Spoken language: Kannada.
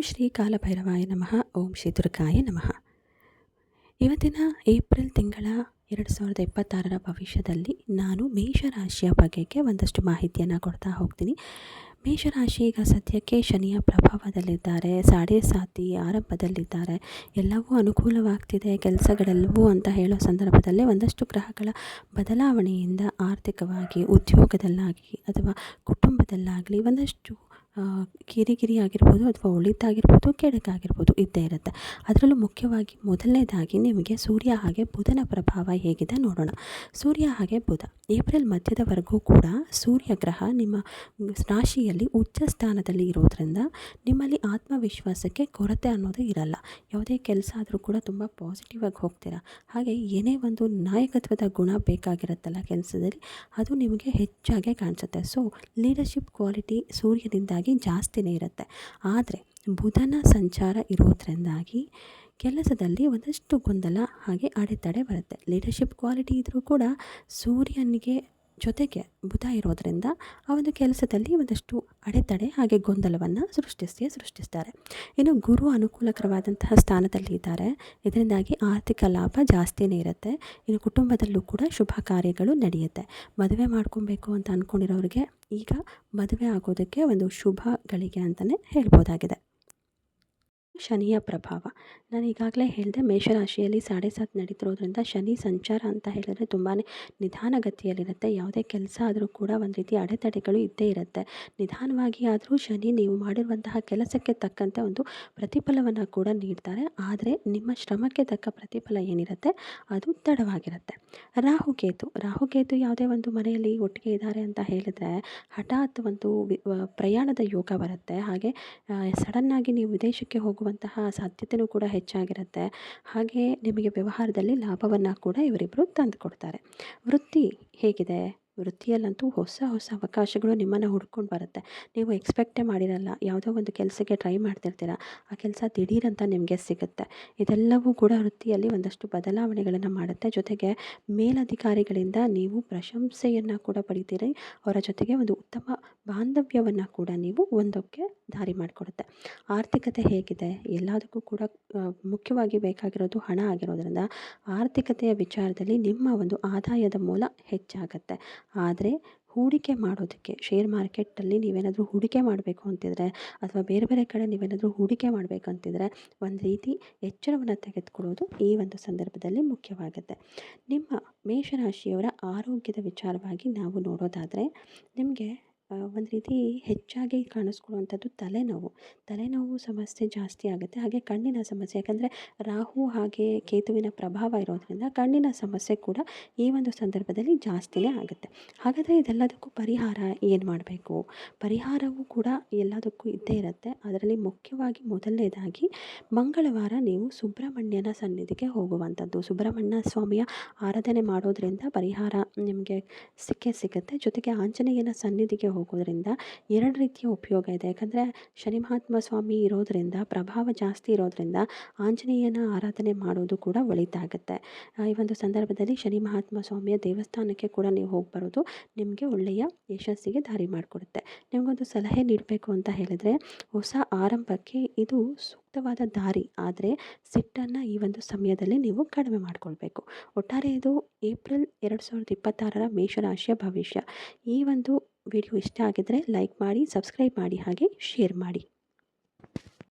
ಶ್ರೀ ಕಾಲಭೈರವಾಯ ನಮಃ. ಓಂ ಶ್ರೀ ದುರ್ಗಾಯ ನಮಃ. ಇವತ್ತಿನ ಏಪ್ರಿಲ್ ತಿಂಗಳ 2026ರ ಭವಿಷ್ಯದಲ್ಲಿ ನಾನು ಮೇಷರಾಶಿಯ ಬಗೆಗೆ ಒಂದಷ್ಟು ಮಾಹಿತಿಯನ್ನು ಕೊಡ್ತಾ ಹೋಗ್ತೀನಿ. ಮೇಷರಾಶಿ ಈಗ ಸದ್ಯಕ್ಕೆ ಶನಿಯ ಪ್ರಭಾವದಲ್ಲಿದ್ದಾರೆ, ಸಾಡೆ ಸಾತಿ ಆರಂಭದಲ್ಲಿದ್ದಾರೆ. ಎಲ್ಲವೂ ಅನುಕೂಲವಾಗ್ತಿದೆ ಕೆಲಸಗಳೆಲ್ಲವೂ ಅಂತ ಹೇಳೋ ಸಂದರ್ಭದಲ್ಲಿ ಒಂದಷ್ಟು ಗ್ರಹಗಳ ಬದಲಾವಣೆಯಿಂದ ಆರ್ಥಿಕವಾಗಿ, ಉದ್ಯೋಗದಲ್ಲಾಗಲಿ ಅಥವಾ ಕುಟುಂಬದಲ್ಲಾಗಲಿ ಒಂದಷ್ಟು ಕಿರಿಕಿರಿ ಆಗಿರ್ಬೋದು ಅಥವಾ ಒಳಿತಾಗಿರ್ಬೋದು, ಕೆಡುಕಾಗಿರ್ಬೋದು ಇದ್ದೇ ಇರುತ್ತೆ. ಅದರಲ್ಲೂ ಮುಖ್ಯವಾಗಿ ಮೊದಲನೇದಾಗಿ ನಿಮಗೆ ಸೂರ್ಯ ಹಾಗೆ ಬುಧನ ಪ್ರಭಾವ ಹೇಗಿದೆ ನೋಡೋಣ. ಸೂರ್ಯ ಹಾಗೆ ಬುಧ ಏಪ್ರಿಲ್ ಮಧ್ಯದವರೆಗೂ ಕೂಡ ಸೂರ್ಯ ಗ್ರಹ ನಿಮ್ಮ ರಾಶಿಯಲ್ಲಿ ಉಚ್ಚ ಸ್ಥಾನದಲ್ಲಿ ಇರೋದ್ರಿಂದ ನಿಮ್ಮಲ್ಲಿ ಆತ್ಮವಿಶ್ವಾಸಕ್ಕೆ ಕೊರತೆ ಅನ್ನೋದು ಇರಲ್ಲ. ಯಾವುದೇ ಕೆಲಸ ಆದರೂ ಕೂಡ ತುಂಬ ಪಾಸಿಟಿವ್ ಆಗಿ ಹೋಗ್ತೀರಾ. ಹಾಗೆ ಏನೇ ಒಂದು ನಾಯಕತ್ವದ ಗುಣ ಬೇಕಾಗಿರುತ್ತಲ್ಲ ಕೆಲಸದಲ್ಲಿ, ಅದು ನಿಮಗೆ ಹೆಚ್ಚಾಗೆ ಕಾಣಿಸುತ್ತೆ. ಸೊ ಲೀಡರ್ಶಿಪ್ ಕ್ವಾಲಿಟಿ ಸೂರ್ಯನಿಂದಾಗಿ ಜಾಸ್ತಿನೇ ಇರುತ್ತೆ. ಆದರೆ ಬುಧನ ಸಂಚಾರ ಇರೋದ್ರಿಂದಾಗಿ ಕೆಲಸದಲ್ಲಿ ಒಂದಷ್ಟು ಗೊಂದಲ ಹಾಗೆ ಅಡೆತಡೆ ಬರುತ್ತೆ. ಲೀಡರ್ಶಿಪ್ ಕ್ವಾಲಿಟಿ ಇದ್ದರೂ ಕೂಡ ಸೂರ್ಯನಿಗೆ ಜೊತೆಗೆ ಬುಧ ಇರೋದರಿಂದ ಆ ಒಂದು ಕೆಲಸದಲ್ಲಿ ಒಂದಷ್ಟು ಅಡೆತಡೆ ಹಾಗೆ ಗೊಂದಲವನ್ನು ಸೃಷ್ಟಿಸ್ತಾರೆ. ಇನ್ನು ಗುರು ಅನುಕೂಲಕರವಾದಂತಹ ಸ್ಥಾನದಲ್ಲಿ ಇದ್ದಾರೆ. ಇದರಿಂದಾಗಿ ಆರ್ಥಿಕ ಲಾಭ ಜಾಸ್ತಿನೇ ಇರುತ್ತೆ. ಇನ್ನು ಕುಟುಂಬದಲ್ಲೂ ಕೂಡ ಶುಭ ಕಾರ್ಯಗಳು ನಡೆಯುತ್ತೆ. ಮದುವೆ ಮಾಡ್ಕೊಬೇಕು ಅಂತ ಅಂದ್ಕೊಂಡಿರೋರಿಗೆ ಈಗ ಮದುವೆ ಆಗೋದಕ್ಕೆ ಒಂದು ಶುಭ ಗಳಿಗೆ ಅಂತಲೇ ಹೇಳ್ಬೋದಾಗಿದೆ. ಶನಿಯ ಪ್ರಭಾವ ನಾನು ಈಗಾಗಲೇ ಹೇಳಿದೆ, ಮೇಷರಾಶಿಯಲ್ಲಿ ಸಾಡೆ ಸಾತ್ ನಡೀತಿರೋದ್ರಿಂದ ಶನಿ ಸಂಚಾರ ಅಂತ ಹೇಳಿದ್ರೆ ತುಂಬಾ ನಿಧಾನಗತಿಯಲ್ಲಿರುತ್ತೆ. ಯಾವುದೇ ಕೆಲಸ ಆದರೂ ಕೂಡ ಒಂದು ರೀತಿ ಅಡೆತಡೆಗಳು ಇದ್ದೇ ಇರುತ್ತೆ. ನಿಧಾನವಾಗಿ ಆದರೂ ಶನಿ ನೀವು ಮಾಡಿರುವಂತಹ ಕೆಲಸಕ್ಕೆ ತಕ್ಕಂತೆ ಒಂದು ಪ್ರತಿಫಲವನ್ನು ಕೂಡ ನೀಡ್ತಾರೆ. ಆದರೆ ನಿಮ್ಮ ಶ್ರಮಕ್ಕೆ ತಕ್ಕ ಪ್ರತಿಫಲ ಏನಿರುತ್ತೆ ಅದು ತಡವಾಗಿರುತ್ತೆ. ರಾಹುಕೇತು ಯಾವುದೇ ಒಂದು ಮನೆಯಲ್ಲಿ ಒಟ್ಟಿಗೆ ಇದ್ದಾರೆ ಅಂತ ಹೇಳಿದ್ರೆ ಹಠಾತ್ ಒಂದು ಪ್ರಯಾಣದ ಯೋಗ ಬರುತ್ತೆ. ಹಾಗೆ ಸಡನ್ನಾಗಿ ನೀವು ವಿದೇಶಕ್ಕೆ ಹೋಗುವಂತಹ ಸಾಧ್ಯತೆಯೂ ಕೂಡ ಹೆಚ್ಚಾಗಿರುತ್ತೆ. ಹಾಗೆ ನಿಮಗೆ ವ್ಯವಹಾರದಲ್ಲಿ ಲಾಭವನ್ನು ಕೂಡ ಇವರಿಬ್ಬರು ತಂದುಕೊಡ್ತಾರೆ. ವೃತ್ತಿ ಹೇಗಿದೆ? ವೃತ್ತಿಯಲ್ಲಂತೂ ಹೊಸ ಅವಕಾಶಗಳು ನಿಮ್ಮನ್ನು ಹುಡ್ಕೊಂಡು ಬರುತ್ತೆ. ನೀವು ಎಕ್ಸ್ಪೆಕ್ಟೇ ಮಾಡಿರಲ್ಲ, ಯಾವುದೋ ಒಂದು ಕೆಲಸಕ್ಕೆ ಟ್ರೈ ಮಾಡ್ತಿರ್ತೀರ, ಆ ಕೆಲಸ ದಿಢೀರಂತ ನಿಮಗೆ ಸಿಗುತ್ತೆ. ಇದೆಲ್ಲವೂ ಕೂಡ ವೃತ್ತಿಯಲ್ಲಿ ಒಂದಷ್ಟು ಬದಲಾವಣೆಗಳನ್ನು ಮಾಡುತ್ತೆ. ಜೊತೆಗೆ ಮೇಲಧಿಕಾರಿಗಳಿಂದ ನೀವು ಪ್ರಶಂಸೆಯನ್ನು ಕೂಡ ಪಡಿತೀರಿ. ಅವರ ಜೊತೆಗೆ ಒಂದು ಉತ್ತಮ ಬಾಂಧವ್ಯವನ್ನು ಕೂಡ ನೀವು ಒಂದಕ್ಕೆ ದಾರಿ ಮಾಡಿಕೊಡುತ್ತೆ. ಆರ್ಥಿಕತೆ ಹೇಗಿದೆ? ಎಲ್ಲದಕ್ಕೂ ಕೂಡ ಮುಖ್ಯವಾಗಿ ಬೇಕಾಗಿರೋದು ಹಣ ಆಗಿರೋದ್ರಿಂದ ಆರ್ಥಿಕತೆಯ ವಿಚಾರದಲ್ಲಿ ನಿಮ್ಮ ಒಂದು ಆದಾಯದ ಮೂಲ ಹೆಚ್ಚಾಗತ್ತೆ. ಆದರೆ ಹೂಡಿಕೆ ಮಾಡೋದಕ್ಕೆ ಶೇರ್ ಮಾರ್ಕೆಟಲ್ಲಿ ನೀವೇನಾದರೂ ಹೂಡಿಕೆ ಮಾಡಬೇಕು ಅಂತಿದ್ರೆ ಅಥವಾ ಬೇರೆ ಬೇರೆ ಕಡೆ ನೀವೇನಾದರೂ ಹೂಡಿಕೆ ಮಾಡಬೇಕಂತಿದ್ರೆ ಒಂದು ರೀತಿ ಎಚ್ಚರವನ್ನು ತೆಗೆದುಕೊಳ್ಳೋದು ಈ ಒಂದು ಸಂದರ್ಭದಲ್ಲಿ ಮುಖ್ಯವಾಗುತ್ತೆ. ನಿಮ್ಮ ಮೇಷರಾಶಿಯವರ ಆರೋಗ್ಯದ ವಿಚಾರವಾಗಿ ನಾವು ನೋಡೋದಾದರೆ ನಿಮಗೆ ಒಂದು ರೀತಿ ಹೆಚ್ಚಾಗಿ ಕಾಣಿಸ್ಕೊಳ್ಳುವಂಥದ್ದು ತಲೆನೋವು ಸಮಸ್ಯೆ ಜಾಸ್ತಿ ಆಗುತ್ತೆ. ಹಾಗೆ ಕಣ್ಣಿನ ಸಮಸ್ಯೆ, ಯಾಕಂದರೆ ರಾಹು ಹಾಗೆ ಕೇತುವಿನ ಪ್ರಭಾವ ಇರೋದರಿಂದ ಕಣ್ಣಿನ ಸಮಸ್ಯೆ ಕೂಡ ಈ ಒಂದು ಸಂದರ್ಭದಲ್ಲಿ ಜಾಸ್ತಿನೇ ಆಗುತ್ತೆ. ಹಾಗಾದರೆ ಇದೆಲ್ಲದಕ್ಕೂ ಪರಿಹಾರ ಏನು ಮಾಡಬೇಕು? ಪರಿಹಾರವೂ ಕೂಡ ಎಲ್ಲದಕ್ಕೂ ಇದ್ದೇ ಇರುತ್ತೆ. ಅದರಲ್ಲಿ ಮುಖ್ಯವಾಗಿ ಮೊದಲನೇದಾಗಿ ಮಂಗಳವಾರ ನೀವು ಸುಬ್ರಹ್ಮಣ್ಯನ ಸನ್ನಿಧಿಗೆ ಹೋಗುವಂಥದ್ದು. ಸುಬ್ರಹ್ಮಣ್ಯ ಸ್ವಾಮಿಯ ಆರಾಧನೆ ಮಾಡೋದ್ರಿಂದ ಪರಿಹಾರ ನಿಮಗೆ ಸಿಗುತ್ತೆ. ಜೊತೆಗೆ ಆಂಜನೇಯನ ಸನ್ನಿಧಿಗೆ ಹೋಗೋದ್ರಿಂದ ಎರಡು ರೀತಿಯ ಉಪಯೋಗ ಇದೆ. ಯಾಕಂದರೆ ಶನಿ ಮಹಾತ್ಮ ಸ್ವಾಮಿ ಇರೋದರಿಂದ ಪ್ರಭಾವ ಜಾಸ್ತಿ ಇರೋದರಿಂದ ಆಂಜನೇಯನ ಆರಾಧನೆ ಮಾಡೋದು ಕೂಡ ಒಳಿತಾಗುತ್ತೆ. ಈ ಒಂದು ಸಂದರ್ಭದಲ್ಲಿ ಶನಿ ಮಹಾತ್ಮ ಸ್ವಾಮಿಯ ದೇವಸ್ಥಾನಕ್ಕೆ ಕೂಡ ನೀವು ಹೋಗಿ ಬರೋದು ನಿಮಗೆ ಒಳ್ಳೆಯ ಯಶಸ್ಸಿಗೆ ದಾರಿ ಮಾಡಿಕೊಡುತ್ತೆ. ನಿಮಗೊಂದು ಸಲಹೆ ನೀಡಬೇಕು ಅಂತ ಹೇಳಿದರೆ ಹೊಸ ಆರಂಭಕ್ಕೆ ಇದು ಸೂಕ್ತವಾದ ದಾರಿ. ಆದರೆ ಸಿಟ್ಟನ್ನು ಈ ಒಂದು ಸಮಯದಲ್ಲಿ ನೀವು ಕಡಿಮೆ ಮಾಡಿಕೊಳ್ಬೇಕು. ಒಟ್ಟಾರೆ ಇದು ಏಪ್ರಿಲ್ 2026ರ ಮೇಷರಾಶಿಯ ಭವಿಷ್ಯ. ಈ ಒಂದು ವಿಡಿಯೋ ಇಷ್ಟ ಆಗಿದ್ದರೆ ಲೈಕ್ ಮಾಡಿ, ಸಬ್ಸ್ಕ್ರೈಬ್ ಮಾಡಿ, ಹಾಗೆ ಶೇರ್ ಮಾಡಿ.